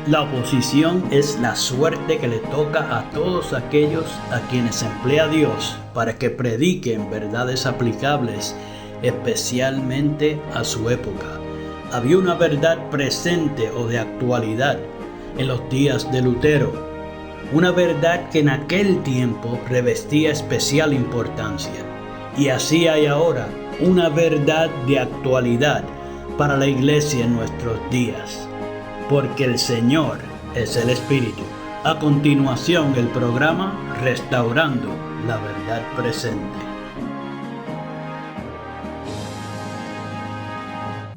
La oposición es la suerte que le toca a todos aquellos a quienes emplea Dios para que prediquen verdades aplicables, especialmente a su época. Había una verdad presente o de actualidad en los días de Lutero, una verdad que en aquel tiempo revestía especial importancia. Y así hay ahora una verdad de actualidad para la iglesia en nuestros días. Porque el Señor es el Espíritu. A continuación, el programa Restaurando la Verdad Presente.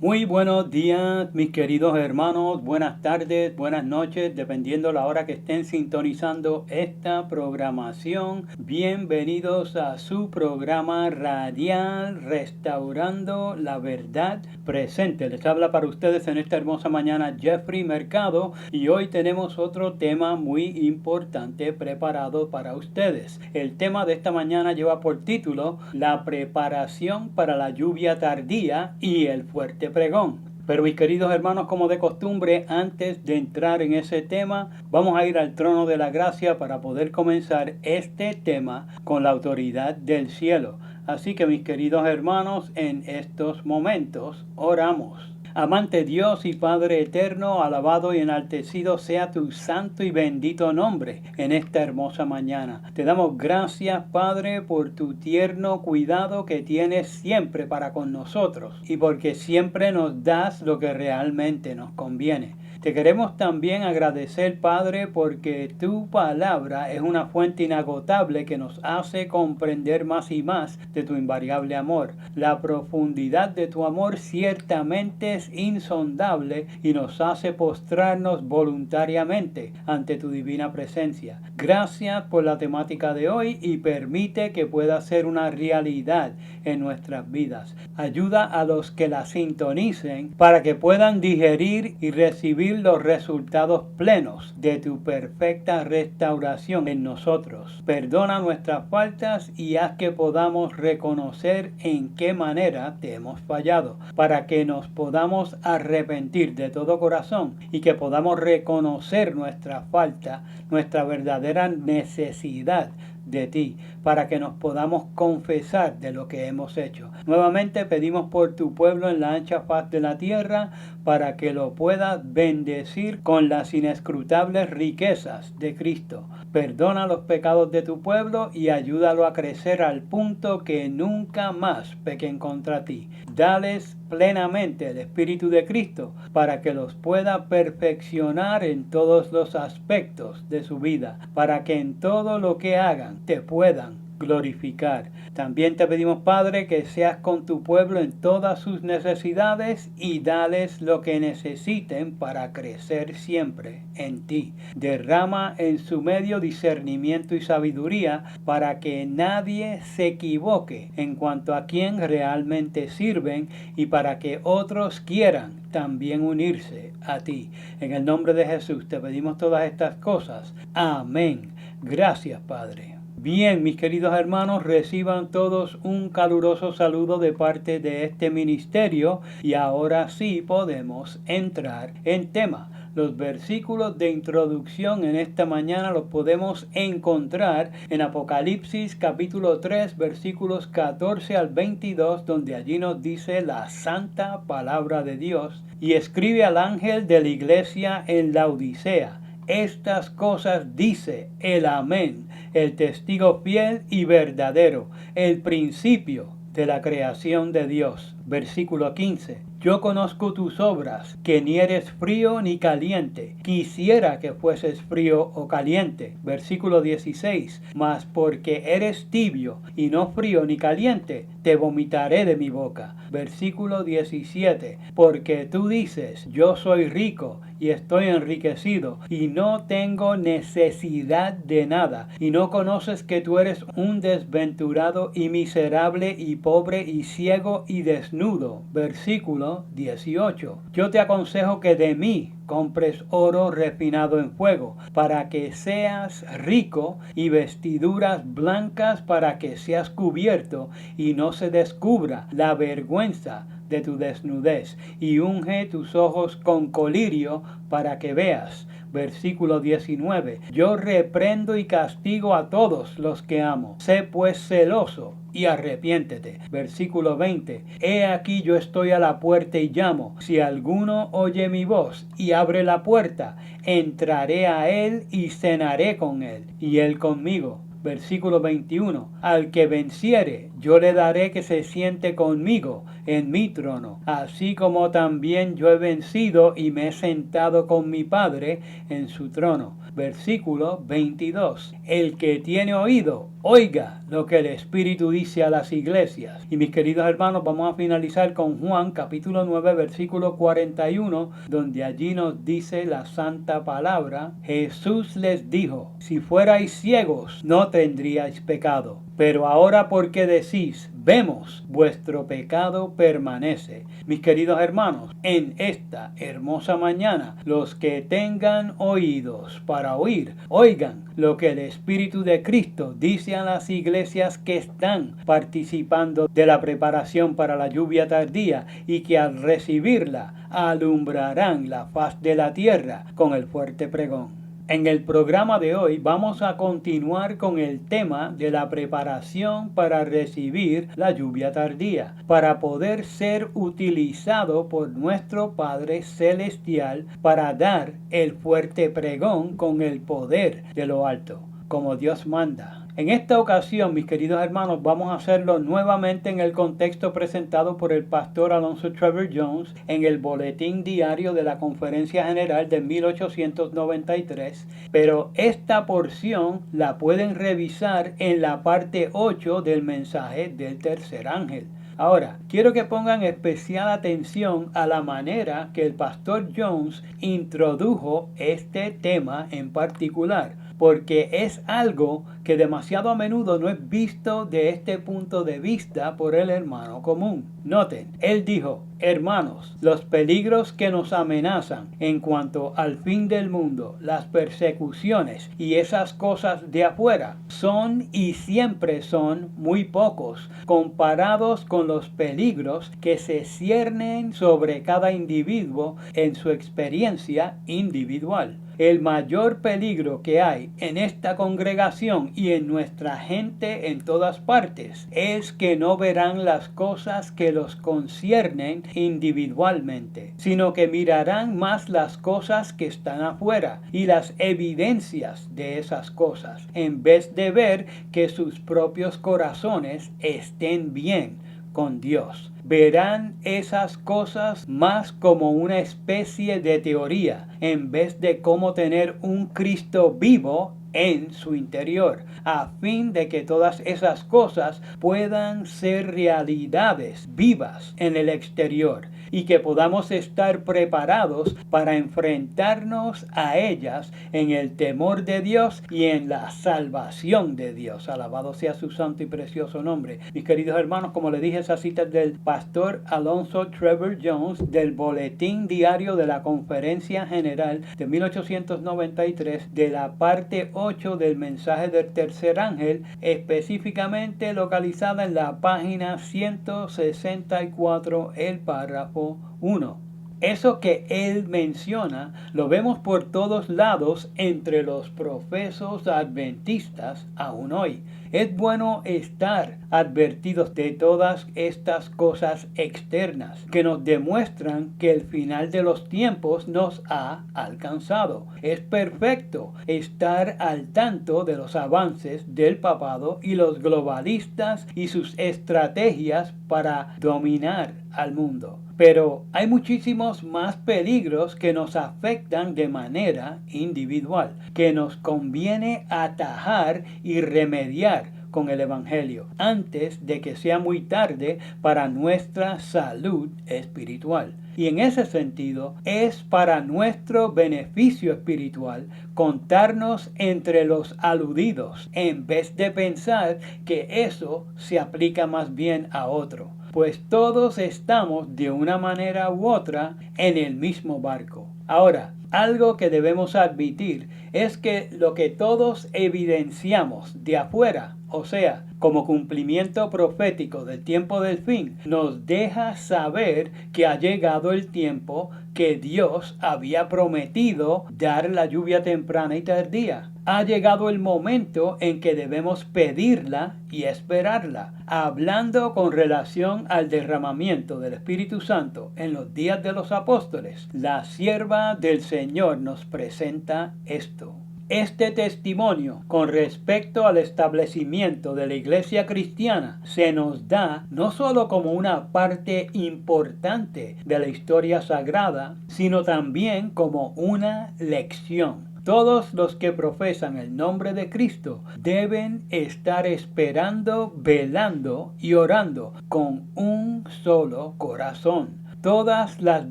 Muy buenos días, mis queridos hermanos. Buenas tardes, buenas noches, dependiendo la hora que estén sintonizando esta programación. Bienvenidos a su programa radial Restaurando la Verdad Presente. Les habla para ustedes en esta hermosa mañana Jeffrey Mercado y hoy tenemos otro tema muy importante preparado para ustedes. El tema de esta mañana lleva por título La preparación para la lluvia tardía y el fuerte pregón. Pero mis queridos hermanos, como de costumbre, antes de entrar en ese tema, vamos a ir al trono de la gracia para poder comenzar este tema con la autoridad del cielo. Así que mis queridos hermanos, en estos momentos oramos. Amante Dios y Padre eterno, alabado y enaltecido sea tu santo y bendito nombre en esta hermosa mañana. Te damos gracias, Padre, por tu tierno cuidado que tienes siempre para con nosotros y porque siempre nos das lo que realmente nos conviene. Te queremos también agradecer, Padre, porque tu palabra es una fuente inagotable que nos hace comprender más y más de tu invariable amor. La profundidad de tu amor ciertamente es insondable y nos hace postrarnos voluntariamente ante tu divina presencia. Gracias por la temática de hoy y permite que pueda ser una realidad en nuestras vidas. Ayuda a los que la sintonicen para que puedan digerir y recibir los resultados plenos de tu perfecta restauración en nosotros. Perdona nuestras faltas y haz que podamos reconocer en qué manera te hemos fallado, para que nos podamos arrepentir de todo corazón y que podamos reconocer nuestra falta, nuestra verdadera necesidad de ti, para que nos podamos confesar de lo que hemos hecho. Nuevamente pedimos por tu pueblo en la ancha faz de la tierra, para que lo puedas bendecir con las inescrutables riquezas de Cristo. Perdona los pecados de tu pueblo y ayúdalo a crecer al punto que nunca más pequen contra ti. Dales plenamente el Espíritu de Cristo para que los pueda perfeccionar en todos los aspectos de su vida, para que en todo lo que hagan te puedan glorificar. También te pedimos, Padre, que seas con tu pueblo en todas sus necesidades y dales lo que necesiten para crecer siempre en ti. Derrama en su medio discernimiento y sabiduría para que nadie se equivoque en cuanto a quién realmente sirven y para que otros quieran también unirse a ti. En el nombre de Jesús te pedimos todas estas cosas. Amén. Gracias, Padre. Bien, mis queridos hermanos, reciban todos un caluroso saludo de parte de este ministerio y ahora sí podemos entrar en tema. Los versículos de introducción en esta mañana los podemos encontrar en Apocalipsis capítulo 3 versículos 14 al 22, donde allí nos dice la santa palabra de Dios y escribe al ángel de la iglesia en Laodicea. Estas cosas dice el Amén, el testigo fiel y verdadero, el principio de la creación de Dios. Versículo 15. Yo conozco tus obras, que ni eres frío ni caliente. Quisiera que fueses frío o caliente. Versículo 16. Mas porque eres tibio y no frío ni caliente, te vomitaré de mi boca. Versículo 17. Porque tú dices, yo soy rico y estoy enriquecido y no tengo necesidad de nada, y no conoces que tú eres un desventurado y miserable y pobre y ciego y desnudo. Versículo 18. Yo te aconsejo que de mí compres oro refinado en fuego, para que seas rico, y vestiduras blancas para que seas cubierto y no se descubra la vergüenza de tu desnudez, y unge tus ojos con colirio para que veas. versículo 19. Yo reprendo y castigo a todos los que amo. Sé pues celoso y arrepiéntete. Versículo 20. He aquí yo estoy a la puerta y llamo. Si alguno oye mi voz y abre la puerta, entraré a él y cenaré con él, y él conmigo. Versículo 21. Al que venciere, yo le daré que se siente conmigo en mi trono, así como también yo he vencido y me he sentado con mi Padre en su trono. Versículo 22. El que tiene oído, oiga lo que el Espíritu dice a las iglesias. Y mis queridos hermanos, vamos a finalizar con Juan capítulo 9, versículo 41, donde allí nos dice la santa palabra. Jesús les dijo: si fuerais ciegos, no tendríais pecado. Pero ahora, porque decís, vemos, vuestro pecado permanece. Mis queridos hermanos, en esta hermosa mañana, los que tengan oídos para oír, oigan lo que el Espíritu de Cristo dice a las iglesias que están participando de la preparación para la lluvia tardía y que al recibirla alumbrarán la faz de la tierra con el fuerte pregón. En el programa de hoy vamos a continuar con el tema de la preparación para recibir la lluvia tardía, para poder ser utilizado por nuestro Padre Celestial para dar el fuerte pregón con el poder de lo alto, como Dios manda. En esta ocasión, mis queridos hermanos, vamos a hacerlo nuevamente en el contexto presentado por el pastor Alonso Trevor Jones en el Boletín Diario de la Conferencia General de 1893, pero esta porción la pueden revisar en la parte 8 del mensaje del tercer ángel. Ahora, quiero que pongan especial atención a la manera que el pastor Jones introdujo este tema en particular, porque es algo que demasiado a menudo no es visto de este punto de vista por el hermano común. Noten, él dijo: hermanos, los peligros que nos amenazan en cuanto al fin del mundo, las persecuciones y esas cosas de afuera, son y siempre son muy pocos comparados con los peligros que se ciernen sobre cada individuo en su experiencia individual. El mayor peligro que hay en esta congregación y en nuestra gente en todas partes es que no verán las cosas que los conciernen individualmente, sino que mirarán más las cosas que están afuera y las evidencias de esas cosas, en vez de ver que sus propios corazones estén bien con Dios. Verán esas cosas más como una especie de teoría, en vez de cómo tener un Cristo vivo en su interior, a fin de que todas esas cosas puedan ser realidades vivas en el exterior y que podamos estar preparados para enfrentarnos a ellas en el temor de Dios y en la salvación de Dios. Alabado sea su santo y precioso nombre. Mis queridos hermanos, como les dije, esa cita es del pastor Alonso Trevor Jones del Boletín Diario de la Conferencia General de 1893, de la parte 8 del mensaje del tercer ángel, específicamente localizada en la página 164, el párrafo 1. Eso que él menciona lo vemos por todos lados entre los profesos adventistas aún hoy. Es bueno estar advertidos de todas estas cosas externas que nos demuestran que el final de los tiempos nos ha alcanzado. Es perfecto estar al tanto de los avances del papado y los globalistas y sus estrategias para dominar al mundo. Pero hay muchísimos más peligros que nos afectan de manera individual, que nos conviene atajar y remediar con el Evangelio antes de que sea muy tarde para nuestra salud espiritual. Y en ese sentido es para nuestro beneficio espiritual contarnos entre los aludidos en vez de pensar que eso se aplica más bien a otro. Pues todos estamos de una manera u otra en el mismo barco. Ahora, algo que debemos admitir es que lo que todos evidenciamos de afuera, o sea, como cumplimiento profético del tiempo del fin, nos deja saber que ha llegado el tiempo que Dios había prometido dar la lluvia temprana y tardía. Ha llegado el momento en que debemos pedirla y esperarla. Hablando con relación al derramamiento del Espíritu Santo en los días de los apóstoles, la sierva del Señor nos presenta esto. Este testimonio con respecto al establecimiento de la iglesia cristiana se nos da no solo como una parte importante de la historia sagrada, sino también como una lección. Todos los que profesan el nombre de Cristo deben estar esperando, velando y orando con un solo corazón. Todas las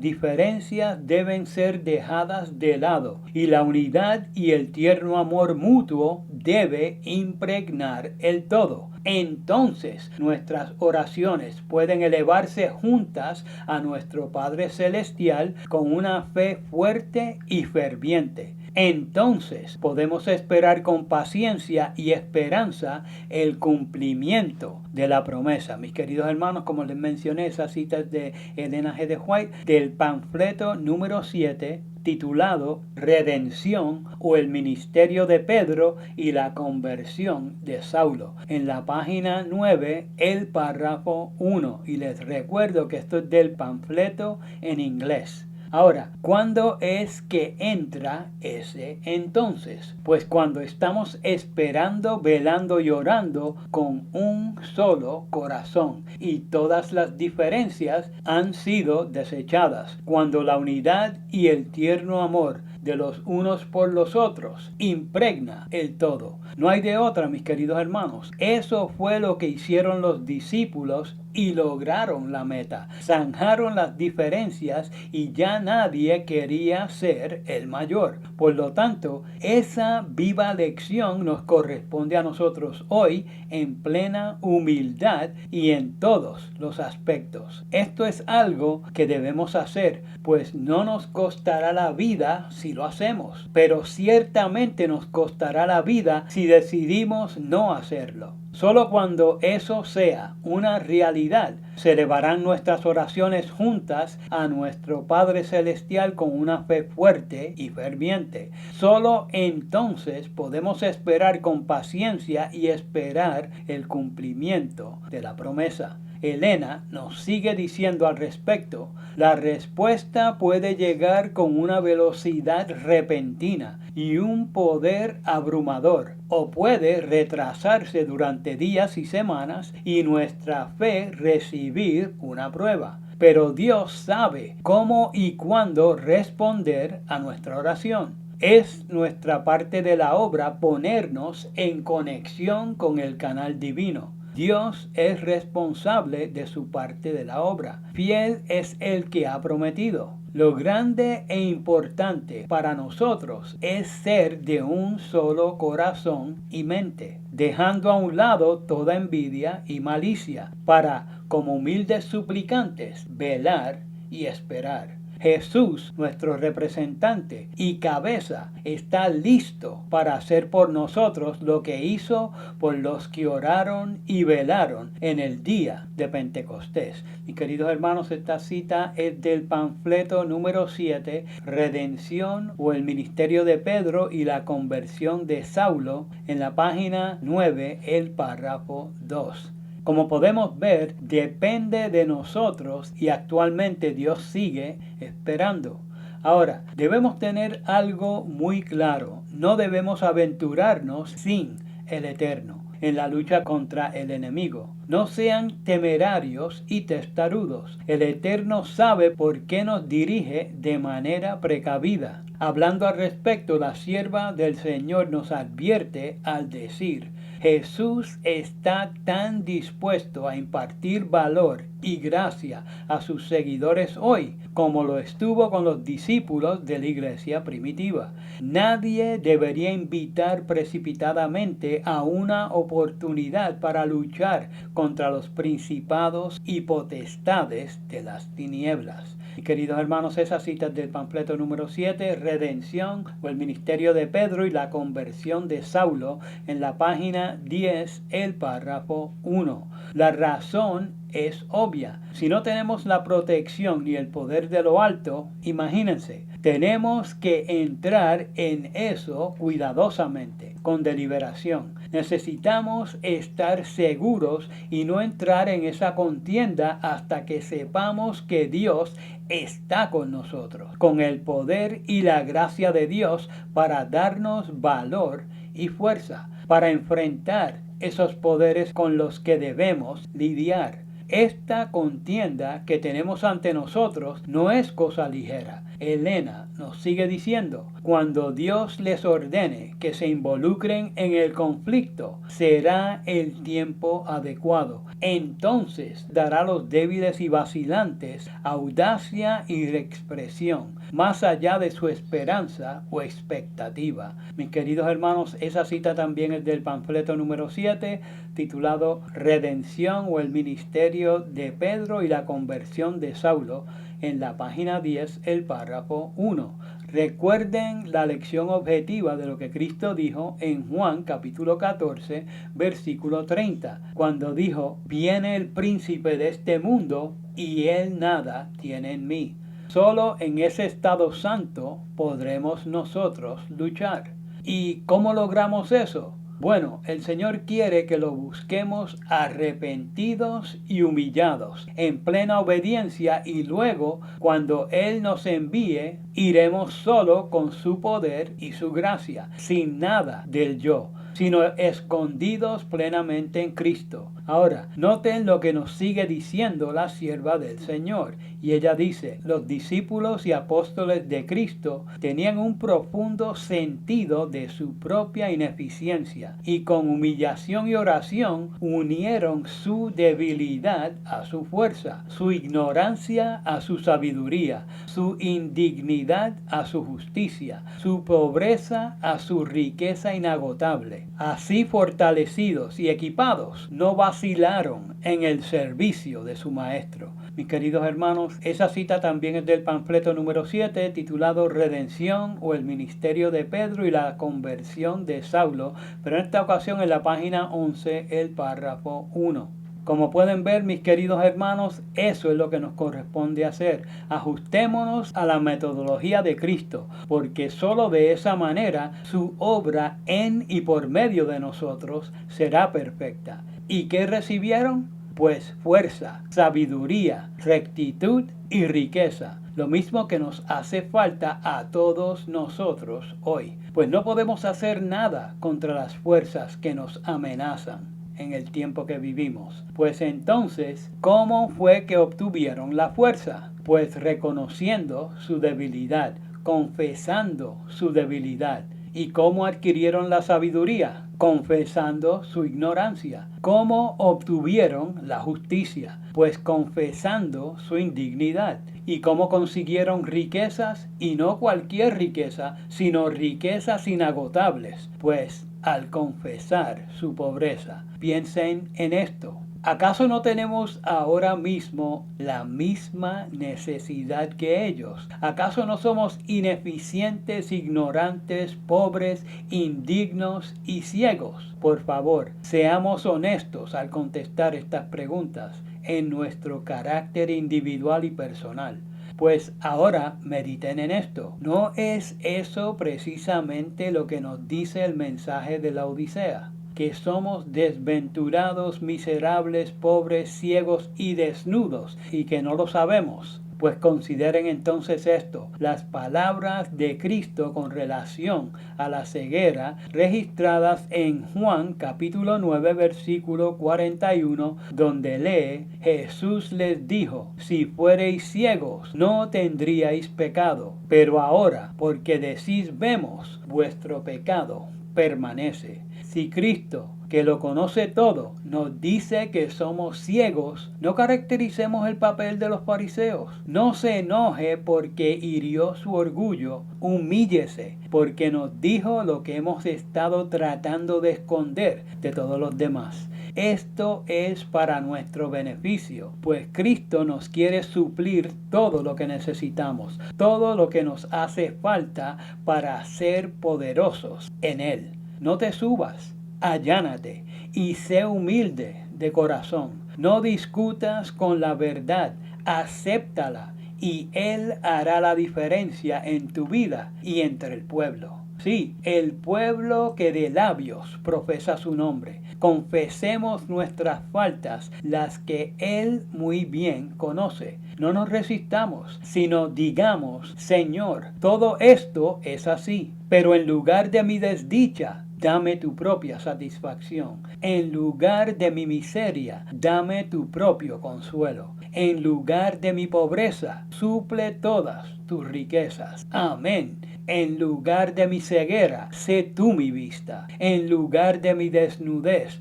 diferencias deben ser dejadas de lado y la unidad y el tierno amor mutuo debe impregnar el todo. Entonces nuestras oraciones pueden elevarse juntas a nuestro Padre Celestial con una fe fuerte y ferviente. Entonces podemos esperar con paciencia y esperanza el cumplimiento de la promesa. Mis queridos hermanos, como les mencioné, esas citas de Elena G. de White del panfleto número 7 titulado Redención o el ministerio de Pedro y la conversión de Saulo. En la página 9, el párrafo 1. Y les recuerdo que esto es del panfleto en inglés. Ahora, ¿cuándo es que entra ese entonces? Pues cuando estamos esperando, velando y orando con un solo corazón y todas las diferencias han sido desechadas. Cuando la unidad y el tierno amor de los unos por los otros impregna el todo. No hay de otra, mis queridos hermanos. Eso fue lo que hicieron los discípulos y lograron la meta. Zanjaron las diferencias y ya nadie quería ser el mayor. Por lo tanto, esa viva lección nos corresponde a nosotros hoy en plena humildad y en todos los aspectos. Esto es algo que debemos hacer, pues no nos costará la vida si lo hacemos, pero ciertamente nos costará la vida si decidimos no hacerlo. Solo cuando eso sea una realidad, se elevarán nuestras oraciones juntas a nuestro Padre Celestial con una fe fuerte y ferviente. Solo entonces podemos esperar con paciencia y esperar el cumplimiento de la promesa. Elena nos sigue diciendo al respecto, la respuesta puede llegar con una velocidad repentina y un poder abrumador, o puede retrasarse durante días y semanas y nuestra fe recibir una prueba. Pero Dios sabe cómo y cuándo responder a nuestra oración. Es nuestra parte de la obra ponernos en conexión con el canal divino. Dios es responsable de su parte de la obra. Fiel es el que ha prometido. Lo grande e importante para nosotros es ser de un solo corazón y mente, dejando a un lado toda envidia y malicia, para, como humildes suplicantes, velar y esperar. Jesús, nuestro representante y cabeza, está listo para hacer por nosotros lo que hizo por los que oraron y velaron en el día de Pentecostés. Mis queridos hermanos, esta cita es del panfleto número 7, Redención o el ministerio de Pedro y la conversión de Saulo, en la página 9, el párrafo 2. Como podemos ver, depende de nosotros y actualmente Dios sigue esperando. Ahora, debemos tener algo muy claro. No debemos aventurarnos sin el Eterno en la lucha contra el enemigo. No sean temerarios y testarudos. El Eterno sabe por qué nos dirige de manera precavida. Hablando al respecto, la sierva del Señor nos advierte al decir: Jesús está tan dispuesto a impartir valor y gracia a sus seguidores hoy, como lo estuvo con los discípulos de la iglesia primitiva. Nadie debería invitar precipitadamente a una oportunidad para luchar contra los principados y potestades de las tinieblas. Y queridos hermanos, esas citas del panfleto número 7, Redención o el ministerio de Pedro y la conversión de Saulo, en la página 10, el párrafo 1. La razón es obvia. Si no tenemos la protección ni el poder de lo alto, imagínense, tenemos que entrar en eso cuidadosamente, con deliberación. Necesitamos estar seguros y no entrar en esa contienda hasta que sepamos que Dios está con nosotros, con el poder y la gracia de Dios para darnos valor y fuerza, para enfrentar esos poderes con los que debemos lidiar. Esta contienda que tenemos ante nosotros no es cosa ligera. Elena nos sigue diciendo, cuando Dios les ordene que se involucren en el conflicto, será el tiempo adecuado. Entonces dará a los débiles y vacilantes audacia y expresión, más allá de su esperanza o expectativa. Mis queridos hermanos, esa cita también es del panfleto número 7, titulado Redención o el ministerio de Pedro y la conversión de Saulo, en la página 10, el párrafo 1. Recuerden la lección objetiva de lo que Cristo dijo en Juan capítulo 14, versículo 30, cuando dijo, viene el príncipe de este mundo y él nada tiene en mí. Solo en ese estado santo podremos nosotros luchar. ¿Y cómo logramos eso? Bueno, el Señor quiere que lo busquemos arrepentidos y humillados, en plena obediencia, y luego, cuando Él nos envíe, iremos solo con su poder y su gracia, sin nada del yo, sino escondidos plenamente en Cristo. Ahora, noten lo que nos sigue diciendo la sierva del Señor. Y ella dice, los discípulos y apóstoles de Cristo tenían un profundo sentido de su propia ineficiencia y con humillación y oración unieron su debilidad a su fuerza, su ignorancia a su sabiduría, su indignidad a su justicia, su pobreza a su riqueza inagotable. Así fortalecidos y equipados, no vacilaron en el servicio de su Maestro. Mis queridos hermanos, esa cita también es del panfleto número 7, titulado Redención o el ministerio de Pedro y la conversión de Saulo, pero en esta ocasión en la página 11, el párrafo 1. Como pueden ver, mis queridos hermanos, eso es lo que nos corresponde hacer. Ajustémonos a la metodología de Cristo, porque solo de esa manera su obra en y por medio de nosotros será perfecta. ¿Y qué recibieron? Pues fuerza, sabiduría, rectitud y riqueza, lo mismo que nos hace falta a todos nosotros hoy. Pues no podemos hacer nada contra las fuerzas que nos amenazan en el tiempo que vivimos. Pues entonces, ¿cómo fue que obtuvieron la fuerza? Pues reconociendo su debilidad, confesando su debilidad. ¿Y cómo adquirieron la sabiduría? Confesando su ignorancia. ¿Cómo obtuvieron la justicia? Pues confesando su indignidad. ¿Y cómo consiguieron riquezas? Y no cualquier riqueza, sino riquezas inagotables. Pues al confesar su pobreza. Piensen en esto. ¿Acaso no tenemos ahora mismo la misma necesidad que ellos? ¿Acaso no somos ineficientes, ignorantes, pobres, indignos y ciegos? Por favor, seamos honestos al contestar estas preguntas en nuestro carácter individual y personal. Pues ahora mediten en esto. ¿No es eso precisamente lo que nos dice el mensaje de la Odisea? Que somos desventurados, miserables, pobres, ciegos y desnudos, y que no lo sabemos. Pues consideren entonces esto, las palabras de Cristo con relación a la ceguera registradas en Juan capítulo 9 versículo 41, donde lee, Jesús les dijo, si fuereis ciegos no tendríais pecado, pero ahora, porque decís vemos, vuestro pecado permanece. Si Cristo que lo conoce todo, nos dice que somos ciegos, no caractericemos el papel de los fariseos. No se enoje porque hirió su orgullo, humíllese porque nos dijo lo que hemos estado tratando de esconder de todos los demás. Esto es para nuestro beneficio, pues Cristo nos quiere suplir todo lo que necesitamos, todo lo que nos hace falta para ser poderosos en Él. No te subas, allánate y sé humilde de corazón. No discutas con la verdad, acéptala y Él hará la diferencia en tu vida y entre el pueblo. Sí, el pueblo que de labios profesa su nombre. Confesemos nuestras faltas, las que Él muy bien conoce. No nos resistamos, sino digamos, Señor, todo esto es así, pero en lugar de mi desdicha, dame tu propia satisfacción. En lugar de mi miseria, dame tu propio consuelo. En lugar de mi pobreza, suple todas tus riquezas. Amén. En lugar de mi ceguera, sé tú mi vista. En lugar de mi desnudez,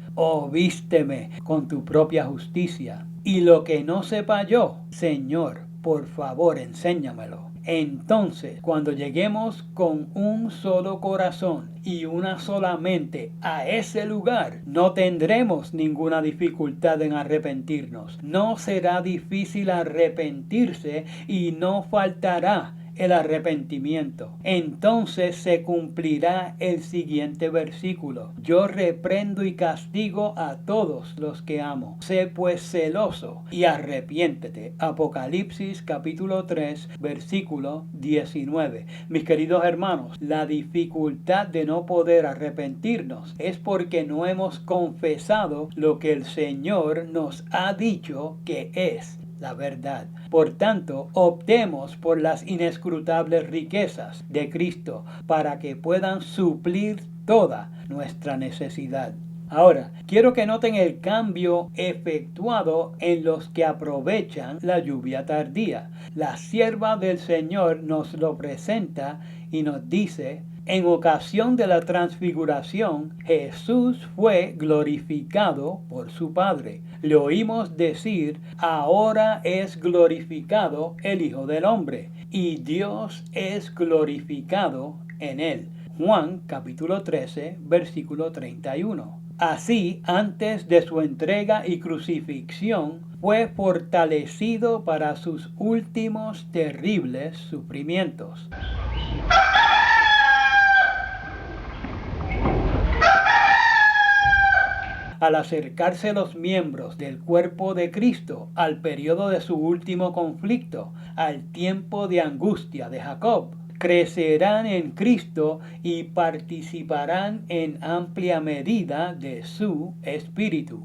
vísteme con tu propia justicia. Y lo que no sepa yo, Señor, por favor, enséñamelo. Entonces, cuando lleguemos con un solo corazón y una sola mente a ese lugar, no tendremos ninguna dificultad en arrepentirnos. No será difícil arrepentirse y no faltará el arrepentimiento. Entonces se cumplirá el siguiente versículo: yo reprendo y castigo a todos los que amo. Sé pues celoso y arrepiéntete. Apocalipsis capítulo 3 versículo 19. Mis queridos hermanos, la dificultad de no poder arrepentirnos es porque no hemos confesado lo que el Señor nos ha dicho que es la verdad. Por tanto, optemos por las inescrutables riquezas de Cristo para que puedan suplir toda nuestra necesidad. Ahora, quiero que noten el cambio efectuado en los que aprovechan la lluvia tardía. La sierva del Señor nos lo presenta y nos dice: en ocasión de la transfiguración, Jesús fue glorificado por su Padre. Le oímos decir: ahora es glorificado el Hijo del Hombre, y Dios es glorificado en él. Juan capítulo 13, versículo 31. Así, antes de su entrega y crucifixión, fue fortalecido para sus últimos terribles sufrimientos. Al acercarse los miembros del cuerpo de Cristo al periodo de su último conflicto, al tiempo de angustia de Jacob, crecerán en Cristo y participarán en amplia medida de su espíritu.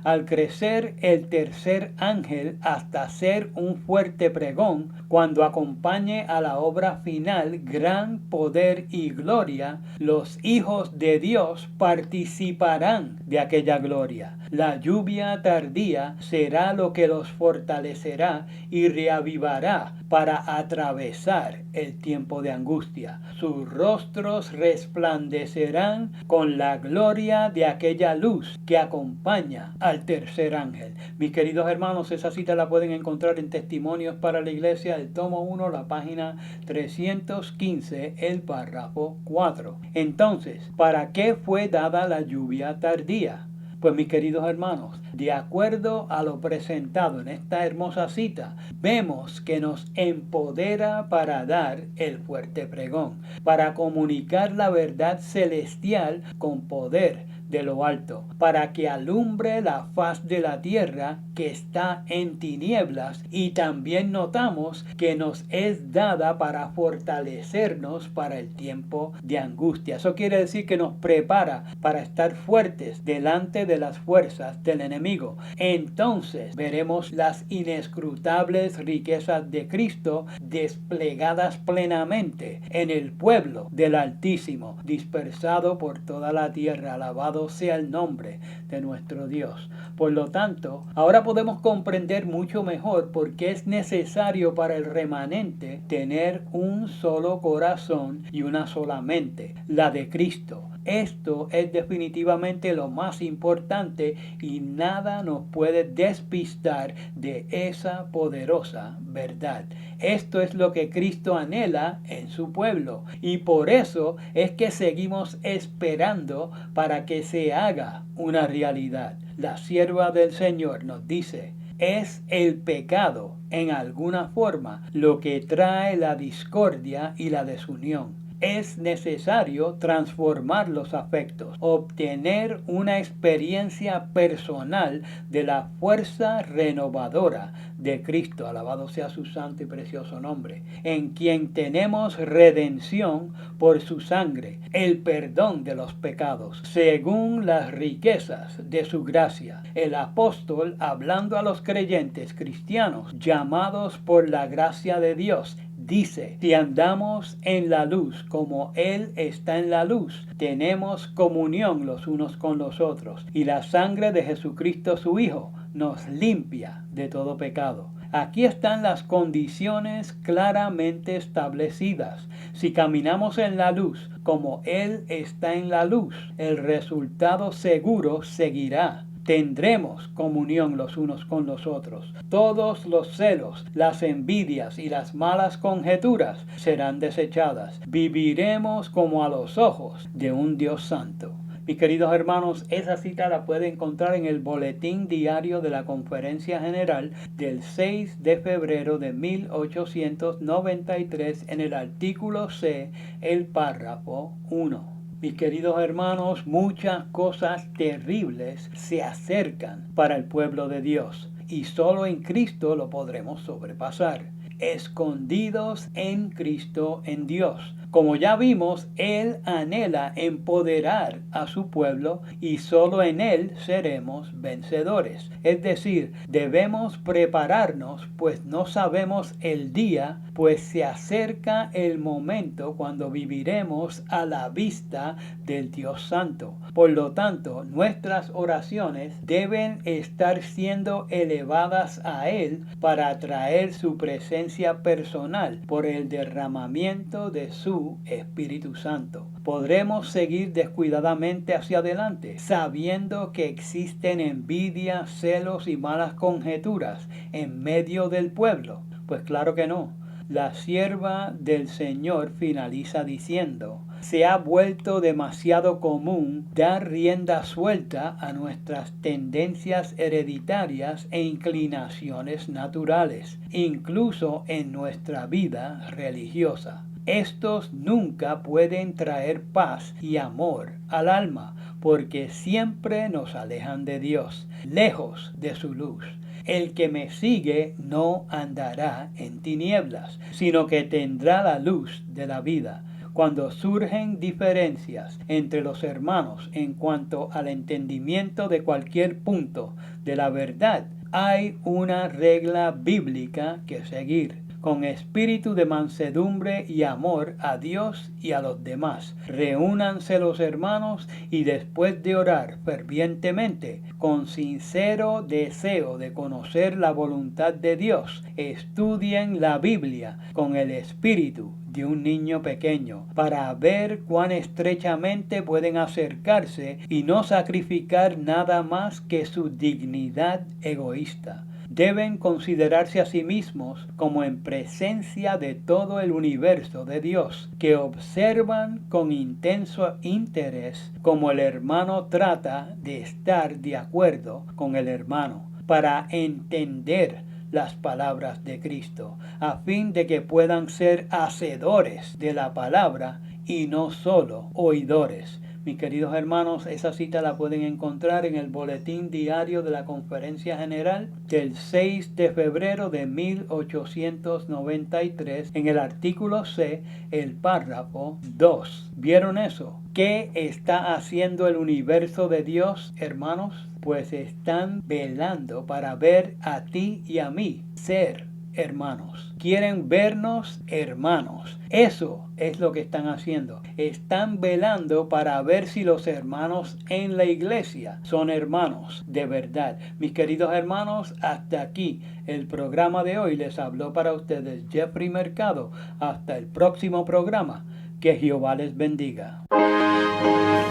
Al crecer el tercer ángel hasta ser un fuerte pregón, cuando acompañe a la obra final gran poder y gloria, los hijos de Dios participarán de aquella gloria. La lluvia tardía será lo que los fortalecerá y reavivará para atravesar el tiempo de angustia. Sus rostros resplandecerán con la gloria de aquella luz que acompaña al tercer ángel. Mis queridos hermanos, esa cita la pueden encontrar en Testimonios para la Iglesia, el tomo 1, la página 315, el párrafo 4. Entonces, ¿para qué fue dada la lluvia tardía? Pues mis queridos hermanos, de acuerdo a lo presentado en esta hermosa cita, vemos que nos empodera para dar el fuerte pregón, para comunicar la verdad celestial con poder de lo alto, para que alumbre la faz de la tierra que está en tinieblas, y también notamos que nos es dada para fortalecernos para el tiempo de angustia. Eso quiere decir que nos prepara para estar fuertes delante de las fuerzas del enemigo. Entonces veremos las inescrutables riquezas de Cristo desplegadas plenamente en el pueblo del Altísimo, dispersado por toda la tierra. Alabado Alabado sea el nombre de nuestro Dios. Por lo tanto, ahora podemos comprender mucho mejor por qué es necesario para el remanente tener un solo corazón y una sola mente, la de Cristo. Esto es definitivamente lo más importante y nada nos puede despistar de esa poderosa verdad. Esto es lo que Cristo anhela en su pueblo y por eso es que seguimos esperando para que se haga una realidad. La sierva del Señor nos dice: es el pecado en alguna forma lo que trae la discordia y la desunión. Es necesario transformar los afectos, obtener una experiencia personal de la fuerza renovadora de Cristo, alabado sea su santo y precioso nombre, en quien tenemos redención por su sangre, el perdón de los pecados, según las riquezas de su gracia. El apóstol, hablando a los creyentes cristianos llamados por la gracia de Dios, dice: si andamos en la luz como Él está en la luz, tenemos comunión los unos con los otros, y la sangre de Jesucristo su Hijo nos limpia de todo pecado. Aquí están las condiciones claramente establecidas. Si caminamos en la luz como Él está en la luz, el resultado seguro seguirá. Tendremos comunión los unos con los otros. Todos los celos, las envidias y las malas conjeturas serán desechadas. Viviremos como a los ojos de un Dios santo. Mis queridos hermanos, esa cita la puede encontrar en el Boletín Diario de la Conferencia General del 6 de febrero de 1893 en el artículo C, el párrafo 1. Mis queridos hermanos, muchas cosas terribles se acercan para el pueblo de Dios y solo en Cristo lo podremos sobrepasar. Escondidos en Cristo, en Dios. Como ya vimos, Él anhela empoderar a su pueblo y solo en Él seremos vencedores. Es decir, debemos prepararnos, pues no sabemos el día, pues se acerca el momento cuando viviremos a la vista del Dios Santo. Por lo tanto, nuestras oraciones deben estar siendo elevadas a Él para atraer su presencia personal por el derramamiento de su Espíritu Santo. Podremos seguir descuidadamente hacia adelante, sabiendo que existen envidia, celos y malas conjeturas en medio del pueblo. Pues claro que no. La sierva del Señor finaliza diciendo: se ha vuelto demasiado común dar rienda suelta a nuestras tendencias hereditarias e inclinaciones naturales, incluso en nuestra vida religiosa. Estos nunca pueden traer paz y amor al alma, porque siempre nos alejan de Dios, lejos de su luz. El que me sigue no andará en tinieblas, sino que tendrá la luz de la vida. Cuando surgen diferencias entre los hermanos en cuanto al entendimiento de cualquier punto de la verdad, hay una regla bíblica que seguir. Con espíritu de mansedumbre y amor a Dios y a los demás, reúnanse los hermanos y después de orar fervientemente, con sincero deseo de conocer la voluntad de Dios, estudien la Biblia con el espíritu de un niño pequeño, para ver cuán estrechamente pueden acercarse y no sacrificar nada más que su dignidad egoísta. Deben considerarse a sí mismos como en presencia de todo el universo de Dios, que observan con intenso interés cómo el hermano trata de estar de acuerdo con el hermano, para entender las palabras de Cristo, a fin de que puedan ser hacedores de la palabra y no solo oidores. Mis queridos hermanos, esa cita la pueden encontrar en el Boletín Diario de la Conferencia General del 6 de febrero de 1893, en el artículo C, el párrafo 2. ¿Vieron eso? ¿Qué está haciendo el universo de Dios, hermanos? Pues están velando para ver a ti y a mí ser hermanos. Quieren vernos hermanos. Eso es lo que están haciendo. Están velando para ver si los hermanos en la iglesia son hermanos de verdad. Mis queridos hermanos, hasta aquí el programa de hoy. Les habló para ustedes Jeffrey Mercado. Hasta el próximo programa. Que Jehová les bendiga.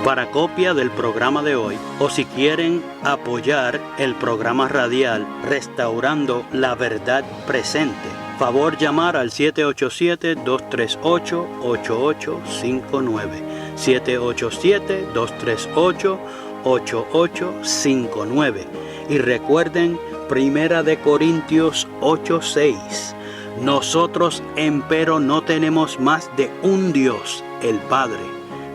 Para copia del programa de hoy, o si quieren apoyar el programa radial Restaurando la Verdad Presente, favor llamar al 787-238-8859. 787-238-8859. Y recuerden, 1 Corintios 8:6. Nosotros, empero, no tenemos más de un Dios, el Padre,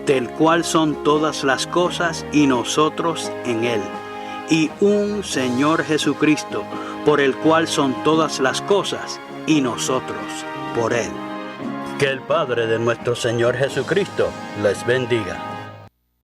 del cual son todas las cosas y nosotros en Él, y un Señor Jesucristo, por el cual son todas las cosas y nosotros por Él. Que el Padre de nuestro Señor Jesucristo les bendiga.